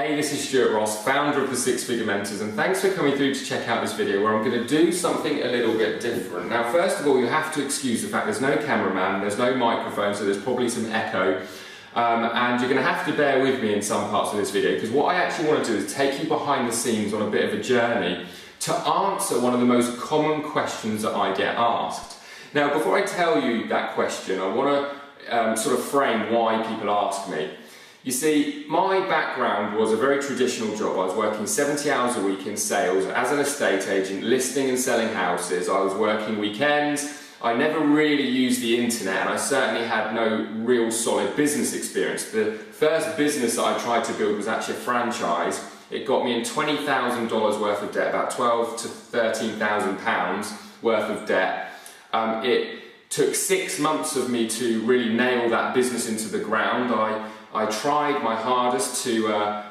Hey, this is Stuart Ross, founder of the Six Figure Mentors, and thanks for coming through to check out this video where I'm going to do something a little bit different. Now, first of all, you have to excuse the fact there's no cameraman, there's no microphone, so there's probably some echo, and you're going to have to bear with me in some parts of this video, because what I actually want to do is take you behind the scenes on a bit of a journey to answer one of the most common questions that I get asked. Now, before I tell you that question, I want to sort of frame why people ask me. You see, my background was a very traditional job. I was working 70 hours a week in sales as an estate agent, listing and selling houses. I was working weekends. I never really used the internet, and I certainly had no real solid business experience. The first business that I tried to build was actually a franchise. It got me in $20,000 worth of debt, about £12,000 to £13,000 worth of debt. It took 6 months of me to really nail that business into the ground. I tried my hardest to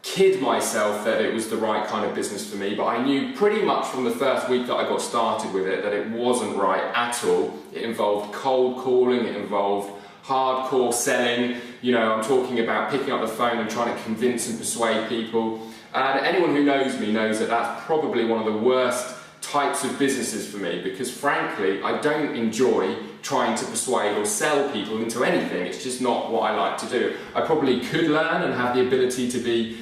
kid myself that it was the right kind of business for me, but I knew pretty much from the first week that I got started with it that it wasn't right at all. It involved cold calling, it involved hardcore selling. You know, I'm talking about picking up the phone and trying to convince and persuade people. And anyone who knows me knows that that's probably one of the worst types of businesses for me, because frankly I don't enjoy trying to persuade or sell people into anything. It's just not what I like to do. I probably could learn and have the ability to be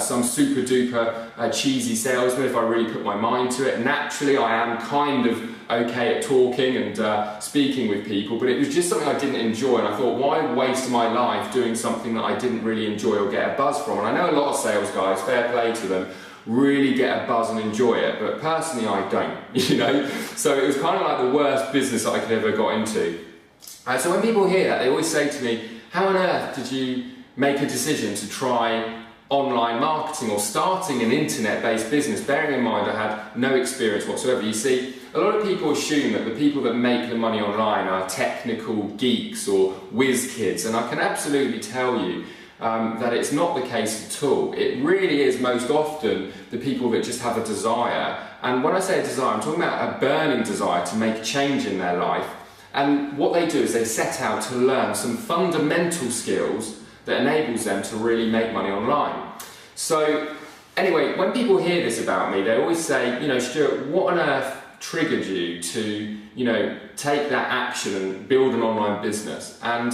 some super duper cheesy salesman if I really put my mind to it. Naturally I am kind of okay at talking and speaking with people, but it was just something I didn't enjoy, and I thought, why waste my life doing something that I didn't really enjoy or get a buzz from? And I know a lot of sales guys, fair play to them, really get a buzz and enjoy it, but personally I don't, you know? So it was kind of like the worst business that I could ever got into. So when people hear that, they always say to me, how on earth did you make a decision to try online marketing or starting an internet-based business? Bearing in mind I had no experience whatsoever. You see, a lot of people assume that the people that make the money online are technical geeks or whiz kids, and I can absolutely tell you that it's not the case at all. It really is most often the people that just have a desire, and when I say a desire, I'm talking about a burning desire to make change in their life, and what they do is they set out to learn some fundamental skills that enables them to really make money online. So anyway, when people hear this about me, they always say, you know, Stuart, what on earth triggered you to, you know, take that action and build an online business? And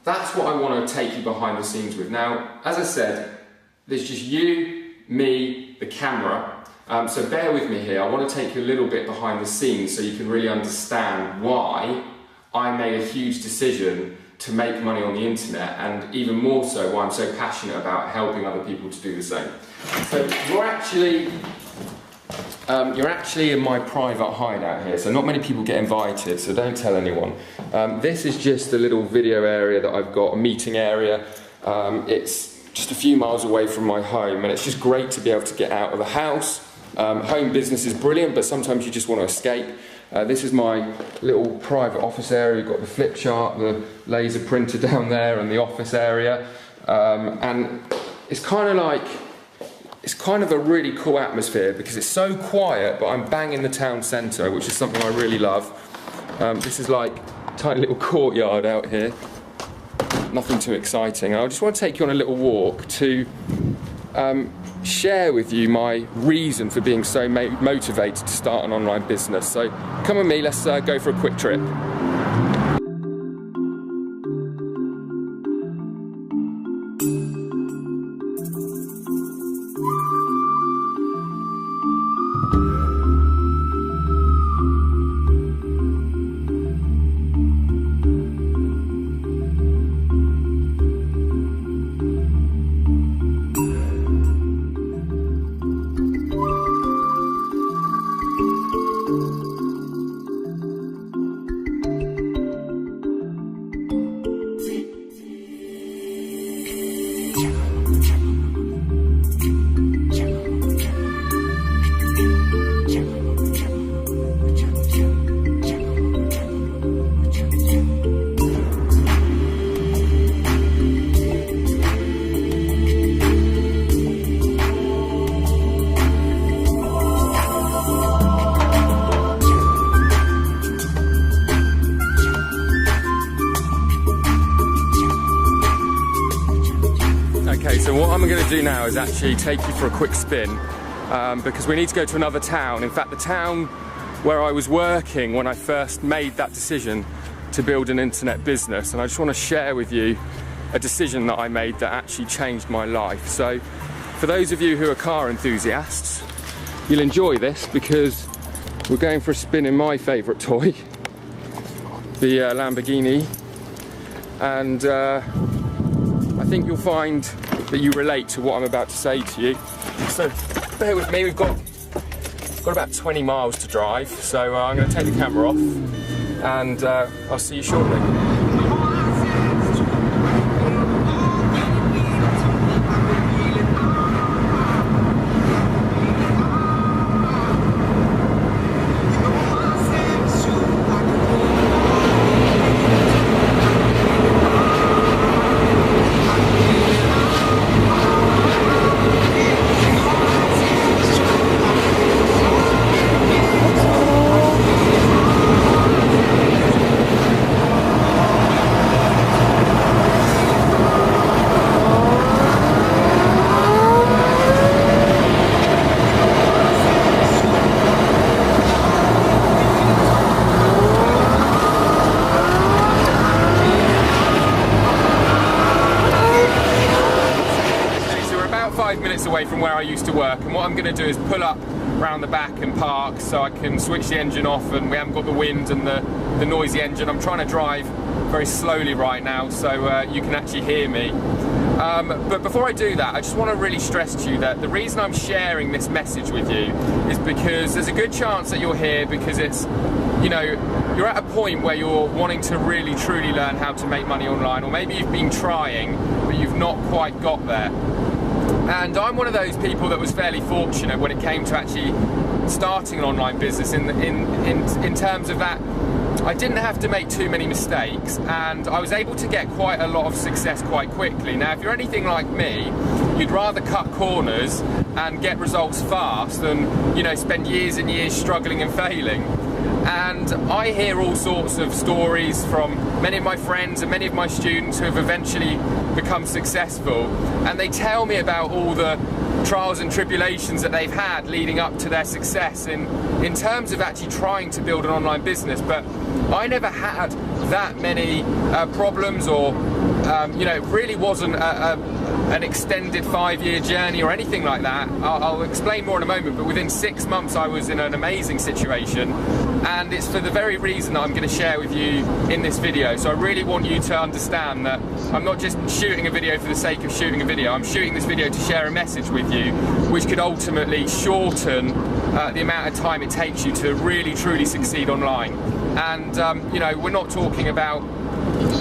that's what I want to take you behind the scenes with. Now, as I said, there's just you, me, the camera, so bear with me here. I want to take you a little bit behind the scenes so you can really understand why I made a huge decision to make money on the internet, and even more so why I'm so passionate about helping other people to do the same. So you're actually in my private hideout here, so not many people get invited, so don't tell anyone. This is just a little video area that I've got, a meeting area. It's just a few miles away from my home, and it's just great to be able to get out of the house. Home business is brilliant, but sometimes you just want to escape. This is my little private office area. You've got the flip chart, the laser printer down there, and the office area. And it's kind of a really cool atmosphere because it's so quiet, but I'm bang in the town centre, which is something I really love. This is like a tiny little courtyard out here. Nothing too exciting. I just want to take you on a little walk to share with you my reason for being so motivated to start an online business. So come with me, let's go for a quick trip. what I'm going to do now is actually take you for a quick spin because we need to go to another town. In fact, the town where I was working when I first made that decision to build an internet business, and I just want to share with you a decision that I made that actually changed my life. So for those of you who are car enthusiasts, you'll enjoy this because we're going for a spin in my favourite toy, the Lamborghini, and I think you'll find that you relate to what I'm about to say to you. So bear with me, we've got about 20 miles to drive, so I'm going to take the camera off and I'll see you shortly. Away from where I used to work, and what I'm going to do is pull up round the back and park so I can switch the engine off, and we haven't got the wind and the noisy engine. I'm trying to drive very slowly right now so you can actually hear me. But before I do that, I just want to really stress to you that the reason I'm sharing this message with you is because there's a good chance that you're here because it's, you know, you're at a point where you're wanting to really truly learn how to make money online, or maybe you've been trying but you've not quite got there. And I'm one of those people that was fairly fortunate when it came to actually starting an online business in terms of that I didn't have to make too many mistakes, and I was able to get quite a lot of success quite quickly. Now, if you're anything like me, you'd rather cut corners and get results fast than, you know, spend years and years struggling and failing. And I hear all sorts of stories from many of my friends and many of my students who have eventually become successful, and they tell me about all the trials and tribulations that they've had leading up to their success in terms of actually trying to build an online business. But I never had that many problems, or you know, it really wasn't an extended 5-year journey or anything like that. I'll explain more in a moment, but within 6 months I was in an amazing situation, and it's for the very reason that I'm going to share with you in this video. So I really want you to understand that I'm not just shooting a video for the sake of shooting a video. I'm shooting this video to share a message with you which could ultimately shorten the amount of time it takes you to really truly succeed online. And you know, we're not talking about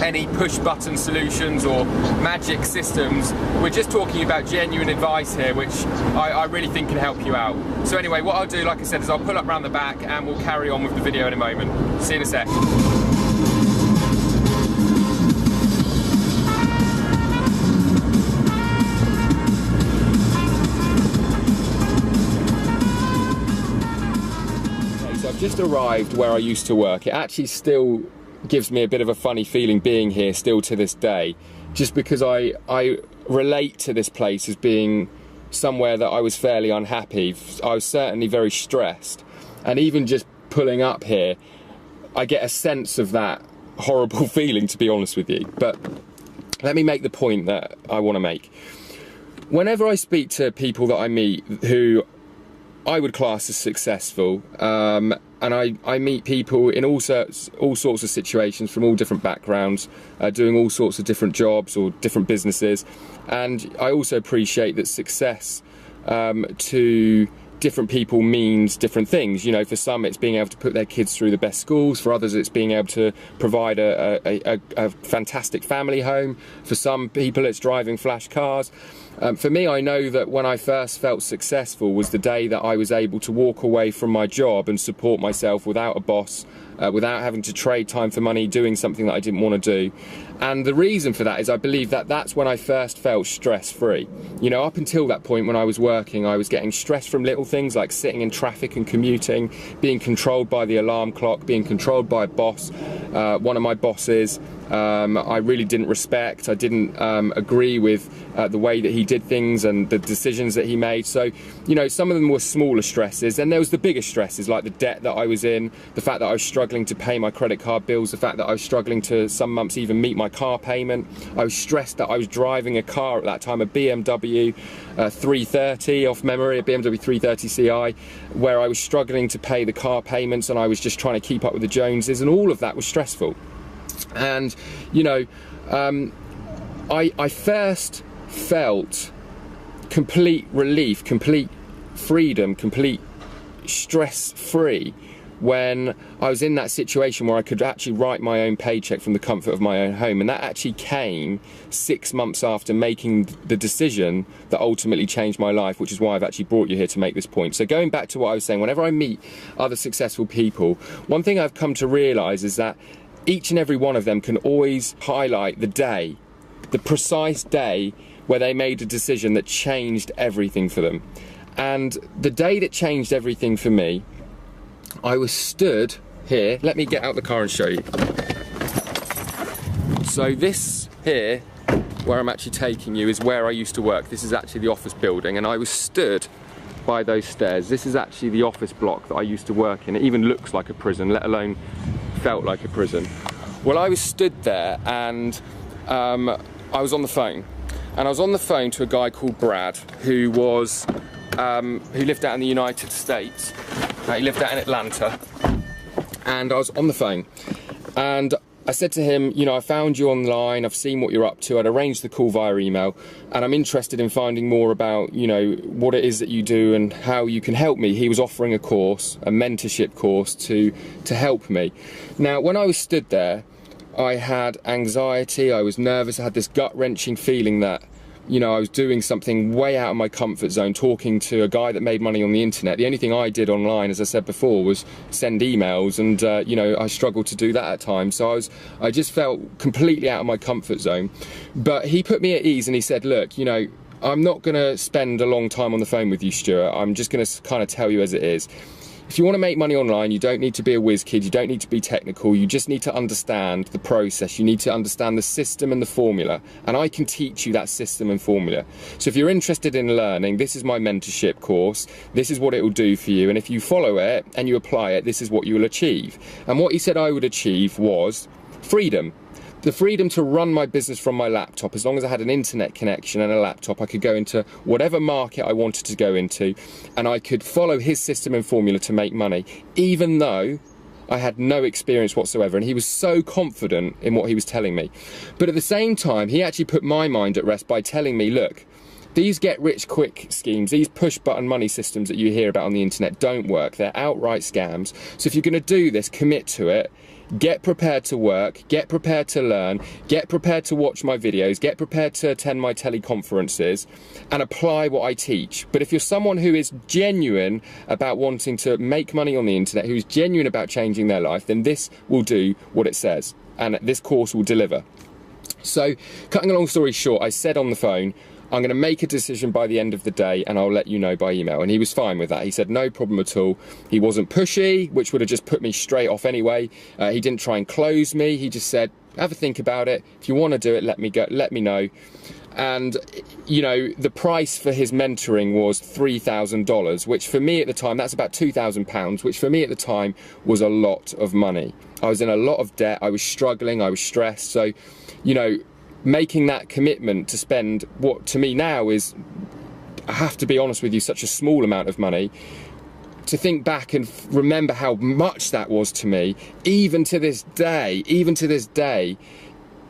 any push button solutions or magic systems. We're just talking about genuine advice here, which I really think can help you out. So anyway, what I'll do, like I said, is I'll pull up round the back and we'll carry on with the video in a moment. See you in a sec. So I've just arrived where I used to work. It actually still gives me a bit of a funny feeling being here still to this day, just because I relate to this place as being somewhere that I was fairly unhappy. I was certainly very stressed, and even just pulling up here I get a sense of that horrible feeling, to be honest with you. But let me make the point that I want to make. Whenever I speak to people that I meet who I would class as successful, and I meet people in all sorts of situations from all different backgrounds, doing all sorts of different jobs or different businesses, and I also appreciate that success to different people means different things. You know, for some it's being able to put their kids through the best schools, for others it's being able to provide a fantastic family home, for some people it's driving flash cars. For me, I know that when I first felt successful was the day that I was able to walk away from my job and support myself without a boss, without having to trade time for money, doing something that I didn't want to do. And the reason for that is I believe that that's when I first felt stress-free. You know, up until that point when I was working, I was getting stressed from little things like sitting in traffic and commuting, being controlled by the alarm clock, being controlled by a boss, one of my bosses, I really didn't respect. I didn't agree with the way that he did things and the decisions that he made. So, you know, some of them were smaller stresses. Then there was the bigger stresses, like the debt that I was in, the fact that I was struggling to pay my credit card bills, the fact that I was struggling to some months even meet my car payment. I was stressed that I was driving a car at that time, a BMW 330 off memory, a BMW 330 Ci, where I was struggling to pay the car payments and I was just trying to keep up with the Joneses, and all of that was stressful. And, you know, I first felt complete relief, complete freedom, complete stress-free when I was in that situation where I could actually write my own paycheck from the comfort of my own home. And that actually came 6 months after making the decision that ultimately changed my life, which is why I've actually brought you here to make this point. So going back to what I was saying, whenever I meet other successful people, one thing I've come to realise is that each and every one of them can always highlight the day, the precise day where they made a decision that changed everything for them. And the day that changed everything for me, I was stood here. Let me get out the car and show you. So this here, where I'm actually taking you, is where I used to work. This is actually the office building, and I was stood by those stairs. This is actually the office block that I used to work in. It even looks like a prison, let alone felt like a prison. Well, I was stood there, and I was on the phone. And I was on the phone to a guy called Brad, who lived out in the United States. He lived out in Atlanta, and I was on the phone, and I said to him, you know, I found you online, I've seen what you're up to, I'd arranged the call via email, and I'm interested in finding more about, you know, what it is that you do and how you can help me. He was offering a course, a mentorship course to help me. Now, when I was stood there, I had anxiety, I was nervous, I had this gut-wrenching feeling that, you know, I was doing something way out of my comfort zone, talking to a guy that made money on the internet. The only thing I did online, as I said before, was send emails, and you know, I struggled to do that at times. So I just felt completely out of my comfort zone. But he put me at ease, and he said, look, you know, I'm not going to spend a long time on the phone with you, Stuart. I'm just going to kind of tell you as it is. If you want to make money online, you don't need to be a whiz kid, you don't need to be technical, you just need to understand the process, you need to understand the system and the formula, and I can teach you that system and formula. So if you're interested in learning, this is my mentorship course, this is what it will do for you, and if you follow it and you apply it, this is what you will achieve. And what he said I would achieve was freedom. The freedom to run my business from my laptop. As long as I had an internet connection and a laptop, I could go into whatever market I wanted to go into, and I could follow his system and formula to make money, even though I had no experience whatsoever. And he was so confident in what he was telling me. But at the same time, he actually put my mind at rest by telling me, look, these get-rich-quick schemes, these push-button money systems that you hear about on the internet don't work. They're outright scams. So if you're going to do this, commit to it. Get prepared to work, get prepared to learn, get prepared to watch my videos, get prepared to attend my teleconferences, and apply what I teach. But if you're someone who is genuine about wanting to make money on the internet, who's genuine about changing their life, then this will do what it says, and this course will deliver. So, cutting a long story short, I said on the phone, I'm going to make a decision by the end of the day and I'll let you know by email. And he was fine with that. He said no problem at all. He wasn't pushy, which would have just put me straight off anyway. He didn't try and close me. He just said, have a think about it. If you want to do it, let me know. And, you know, the price for his mentoring was $3,000, which for me at the time, that's about £2,000, which for me at the time was a lot of money. I was in a lot of debt. I was struggling. I was stressed. So, you know, making that commitment to spend what to me now is, I have to be honest with you, such a small amount of money, to think back and remember how much that was to me, even to this day,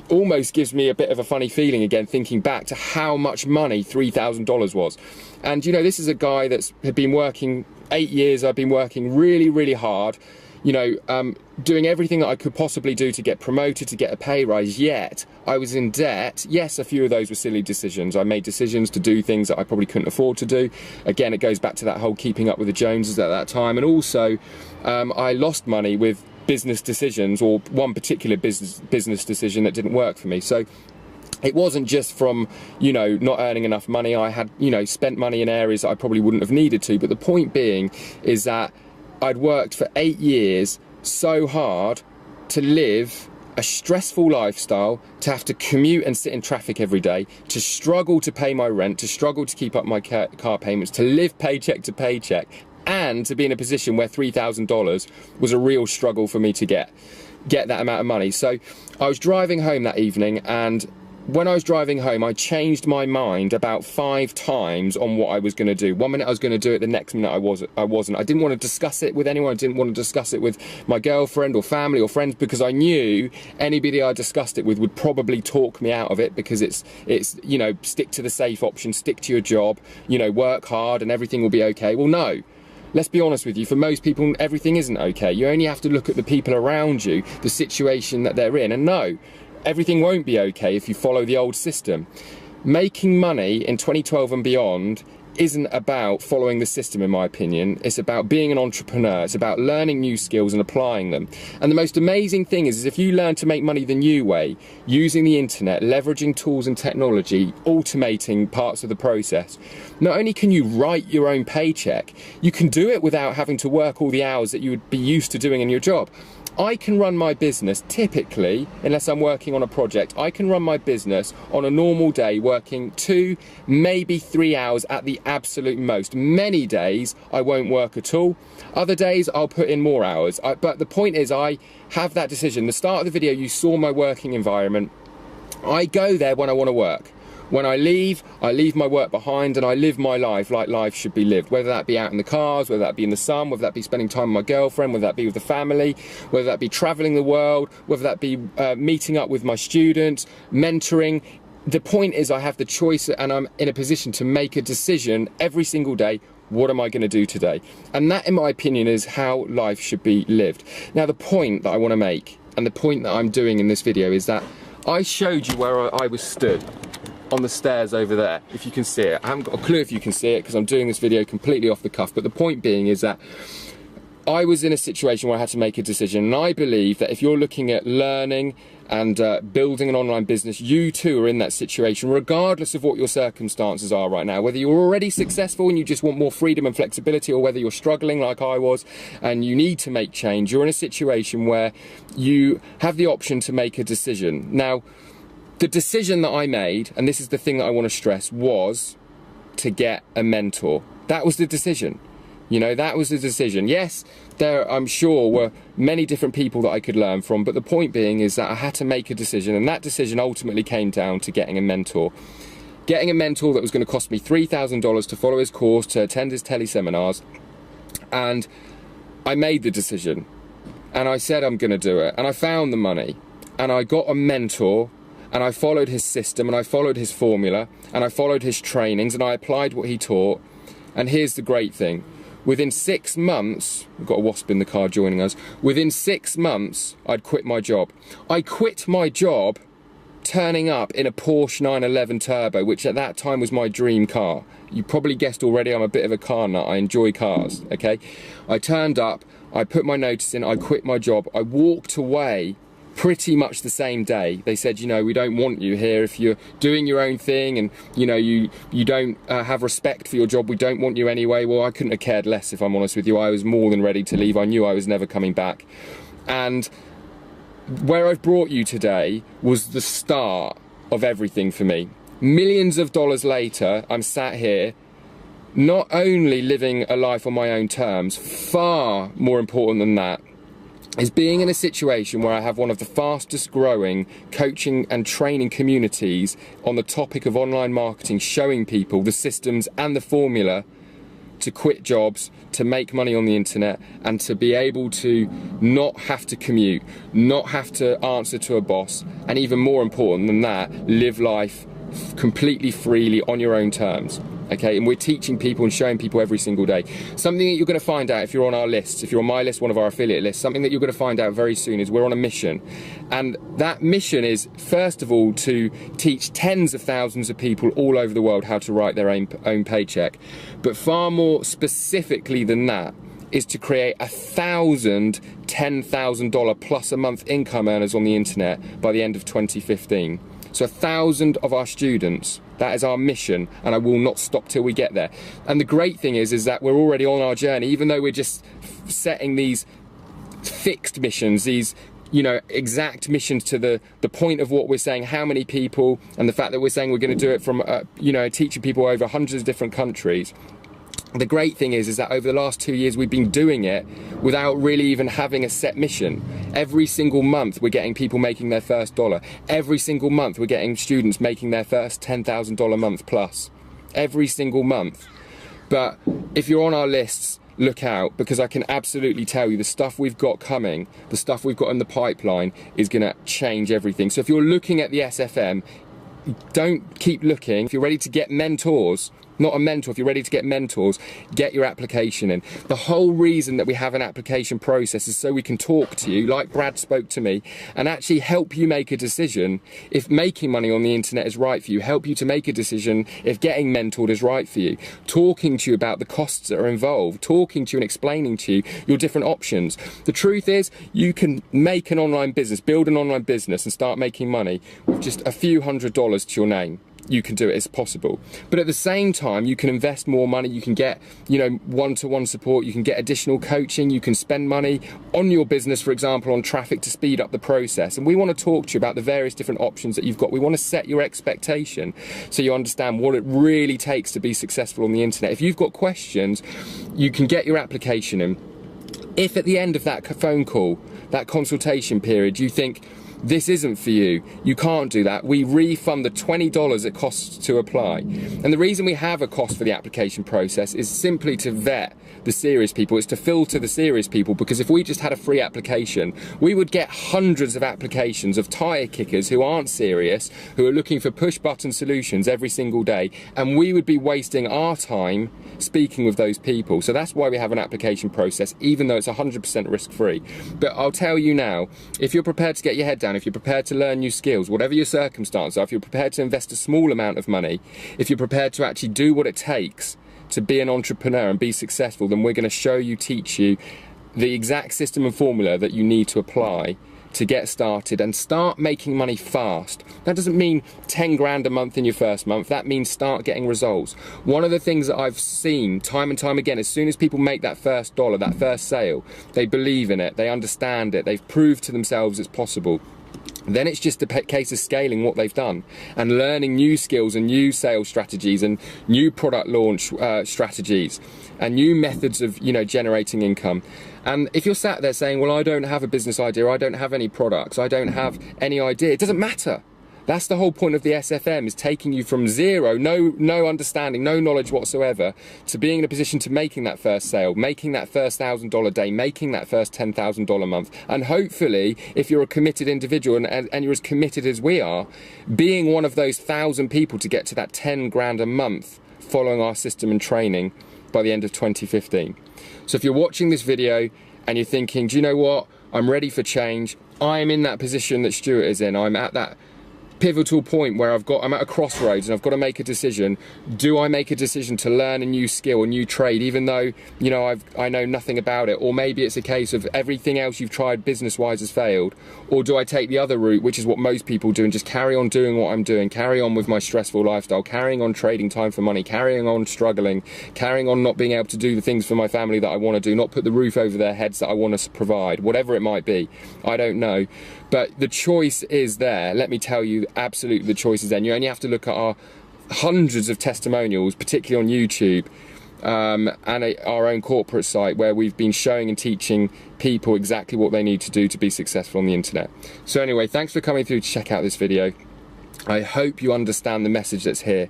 almost gives me a bit of a funny feeling again, thinking back to how much money $3,000 was. And you know, this is a guy that's had been working 8 years. I've been working really, really hard, you know, doing everything that I could possibly do to get promoted, to get a pay rise, yet I was in debt. Yes, a few of those were silly decisions. I made decisions to do things that I probably couldn't afford to do. Again, it goes back to that whole keeping up with the Joneses at that time. And also, I lost money with business decisions, or one particular business decision that didn't work for me. So it wasn't just from, you know, not earning enough money. I had, you know, spent money in areas that I probably wouldn't have needed to. But the point being is that I'd worked for 8 years so hard to live a stressful lifestyle, to have to commute and sit in traffic every day, to struggle to pay my rent, to struggle to keep up my car payments, to live paycheck to paycheck, and to be in a position where $3,000 was a real struggle for me to get that amount of money. So I was driving home that evening, and when I was driving home, I changed my mind about 5 times on what I was going to do. One minute I was going to do it, the next minute I wasn't. I didn't want to discuss it with anyone. I didn't want to discuss it with my girlfriend or family or friends, because I knew anybody I discussed it with would probably talk me out of it, because it's you know, stick to the safe option, stick to your job, you know, work hard and everything will be okay. Well, no. Let's be honest with you, for most people, everything isn't okay. You only have to look at the people around you, the situation that they're in, and no, everything won't be okay if you follow the old system. Making money in 2012 and beyond isn't about following the system, in my opinion. It's about being an entrepreneur. It's about learning new skills and applying them. And the most amazing thing is if you learn to make money the new way, using the internet, leveraging tools and technology, automating parts of the process, not only can you write your own paycheck, you can do it without having to work all the hours that you would be used to doing in your job. I can run my business typically, unless I'm working on a project, I can run my business on a normal day working 2, maybe 3 hours at the absolute most. Many days I won't work at all. Other days I'll put in more hours. But the point is, I have that decision. The start of the video, you saw my working environment. I go there when I want to work. When I leave my work behind, and I live my life like life should be lived, whether that be out in the cars, whether that be in the sun, whether that be spending time with my girlfriend, whether that be with the family, whether that be traveling the world, whether that be meeting up with my students, mentoring. The point is, I have the choice, and I'm in a position to make a decision every single day. What am I going to do today? And that, in my opinion, is how life should be lived. Now, the point that I want to make, and the point that I'm doing in this video, is that I showed you where I was stood on the stairs over there, if you can see it. I haven't got a clue if you can see it, because I'm doing this video completely off the cuff, but the point being is that I was in a situation where I had to make a decision, and I believe that if you're looking at learning and building an online business, you too are in that situation, regardless of what your circumstances are right now. Whether you're already successful and you just want more freedom and flexibility, or whether you're struggling like I was and you need to make change, you're in a situation where you have the option to make a decision. Now, the decision that I made, and this is the thing that I want to stress, was to get a mentor. That was the decision. You know, that was the decision. Yes, there, I'm sure, were many different people that I could learn from, but the point being is that I had to make a decision, and that decision ultimately came down to getting a mentor. Getting a mentor that was going to cost me $3,000 to follow his course, to attend his teleseminars, and I made the decision, and I said I'm going to do it, and I found the money, and I got a mentor, and I followed his system, and I followed his formula, and I followed his trainings, and I applied what he taught. And here's the great thing. Within 6 months, we've got a wasp in the car joining us, within 6 months, I'd quit my job. I quit my job turning up in a Porsche 911 Turbo, which at that time was my dream car. You probably guessed already, I'm a bit of a car nut. I enjoy cars, okay? I turned up, I put my notice in, I quit my job, I walked away pretty much the same day. They said, you know, we don't want you here if you're doing your own thing, and you know, you don't have respect for your job, we don't want you anyway. Well, I couldn't have cared less, if I'm honest with you. I was more than ready to leave. I knew I was never coming back. And where I've brought you today was the start of everything for me. Millions of dollars later, I'm sat here not only living a life on my own terms, far more important than that is being in a situation where I have one of the fastest growing coaching and training communities on the topic of online marketing, showing people the systems and the formula to quit jobs, to make money on the internet, and to be able to not have to commute, not have to answer to a boss, and even more important than that, live life completely freely on your own terms. Okay, and we're teaching people and showing people every single day. Something that you're going to find out if you're on our list, if you're on my list, one of our affiliate lists, something that you're going to find out very soon is we're on a mission. And that mission is, first of all, to teach tens of thousands of people all over the world how to write their own paycheck. But far more specifically than that is to create 1,000 $10,000 plus a month income earners on the internet by the end of 2015. So 1,000 of our students. That is our mission, and I will not stop till we get there. And the great thing is that we're already on our journey, even though we're just setting these fixed missions, these you know, exact missions to the point of what we're saying, how many people, and the fact that we're saying we're going to do it from, you know, teaching people over hundreds of different countries. The great thing is that over the last 2 years we've been doing it without really even having a set mission. Every single month we're getting people making their first dollar. Every single month we're getting students making their first $10,000 a month plus. Every single month. But if you're on our lists, look out, because I can absolutely tell you the stuff we've got coming, the stuff we've got in the pipeline is going to change everything. So if you're looking at the SFM, don't keep looking. If you're ready to get mentors, not a mentor, if you're ready to get mentors, get your application in. The whole reason that we have an application process is so we can talk to you, like Brad spoke to me, and actually help you make a decision if making money on the internet is right for you, help you to make a decision if getting mentored is right for you, talking to you about the costs that are involved, talking to you and explaining to you your different options. The truth is, you can make an online business, build an online business and start making money with just a few $100s to your name. You can do it, it's possible. But at the same time, you can invest more money, you can get, you know, one-to-one support, you can get additional coaching, you can spend money on your business, for example, on traffic to speed up the process. And we want to talk to you about the various different options that you've got. We want to set your expectation so you understand what it really takes to be successful on the internet. If you've got questions, you can get your application in. If at the end of that phone call, that consultation period, you think, this isn't for you, you can't do that, we refund the $20 it costs to apply. And the reason we have a cost for the application process is simply to vet the serious people, it's to filter the serious people, because if we just had a free application, we would get hundreds of applications of tire kickers who aren't serious, who are looking for push button solutions every single day, and we would be wasting our time speaking with those people. So that's why we have an application process, even though it's 100% risk free. But I'll tell you now, if you're prepared to get your head down, if you're prepared to learn new skills, whatever your circumstances are, if you're prepared to invest a small amount of money, if you're prepared to actually do what it takes to be an entrepreneur and be successful, then we're going to show you, teach you the exact system and formula that you need to apply to get started and start making money fast. That doesn't mean 10 grand a month in your first month, that means start getting results. One of the things that I've seen time and time again, as soon as people make that first dollar, that first sale, they believe in it, they understand it, they've proved to themselves it's possible. Then it's just a case of scaling what they've done and learning new skills and new sales strategies and new product launch strategies and new methods of, you know, generating income. And if you're sat there saying, well, I don't have a business idea, I don't have any products, I don't have any idea, it doesn't matter. That's the whole point of the SFM, is taking you from zero, no understanding, no knowledge whatsoever, to being in a position to making that first sale, making that first $1,000 day, making that first $10,000 month. And hopefully, if you're a committed individual and you're as committed as we are, being one of those 1,000 people to get to that 10 grand a month following our system and training by the end of 2015. So if you're watching this video and you're thinking, do you know what, I'm ready for change, I'm in that position that Stuart is in, I'm at that pivotal point where I'm at a crossroads and I've got to make a decision. Do I make a decision to learn a new skill, a new trade, even though, you know, I know nothing about it? Or maybe it's a case of everything else you've tried business-wise has failed. Or do I take the other route, which is what most people do, and just carry on doing what I'm doing, carry on with my stressful lifestyle, carrying on trading time for money, carrying on struggling, carrying on not being able to do the things for my family that I want to do, not put the roof over their heads that I want to provide, whatever it might be. I don't know. But the choice is there. Let me tell you, absolutely the choice is there. And you only have to look at our hundreds of testimonials, particularly on YouTube, and our own corporate site, where we've been showing and teaching people exactly what they need to do to be successful on the internet. So anyway, thanks for coming through to check out this video. I hope you understand the message that's here.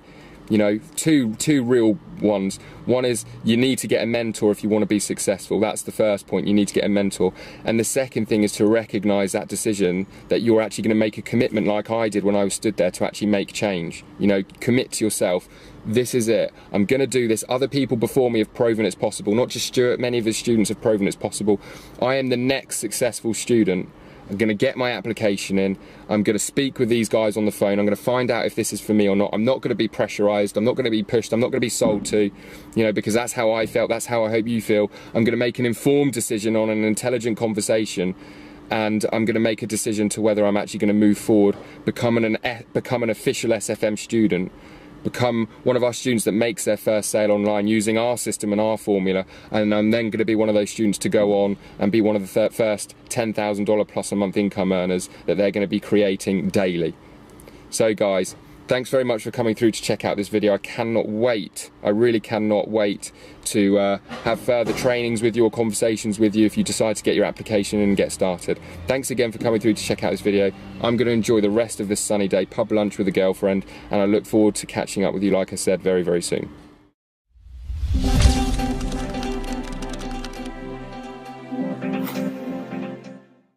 You know, two real ones. One is you need to get a mentor if you want to be successful. That's the first point, you need to get a mentor. And the second thing is to recognize that decision, that you're actually going to make a commitment, like I did when I was stood there, to actually make change. You know, commit to yourself. This is it. I'm going to do this. Other people before me have proven it's possible. Not just Stuart, many of his students have proven it's possible. I am the next successful student. I'm going to get my application in, I'm going to speak with these guys on the phone, I'm going to find out if this is for me or not. I'm not going to be pressurized, I'm not going to be pushed, I'm not going to be sold to, you know, because that's how I felt, that's how I hope you feel. I'm going to make an informed decision on an intelligent conversation, and I'm going to make a decision to whether I'm actually going to move forward, become an official SFM student, become one of our students that makes their first sale online using our system and our formula, and I'm then going to be one of those students to go on and be one of the first $10,000 plus a month income earners that they're going to be creating daily. So guys, thanks very much for coming through to check out this video. I cannot wait, I really cannot wait to have further trainings with you or conversations with you if you decide to get your application in and get started. Thanks again for coming through to check out this video. I'm going to enjoy the rest of this sunny day, pub lunch with a girlfriend, and I look forward to catching up with you, like I said, very, very soon.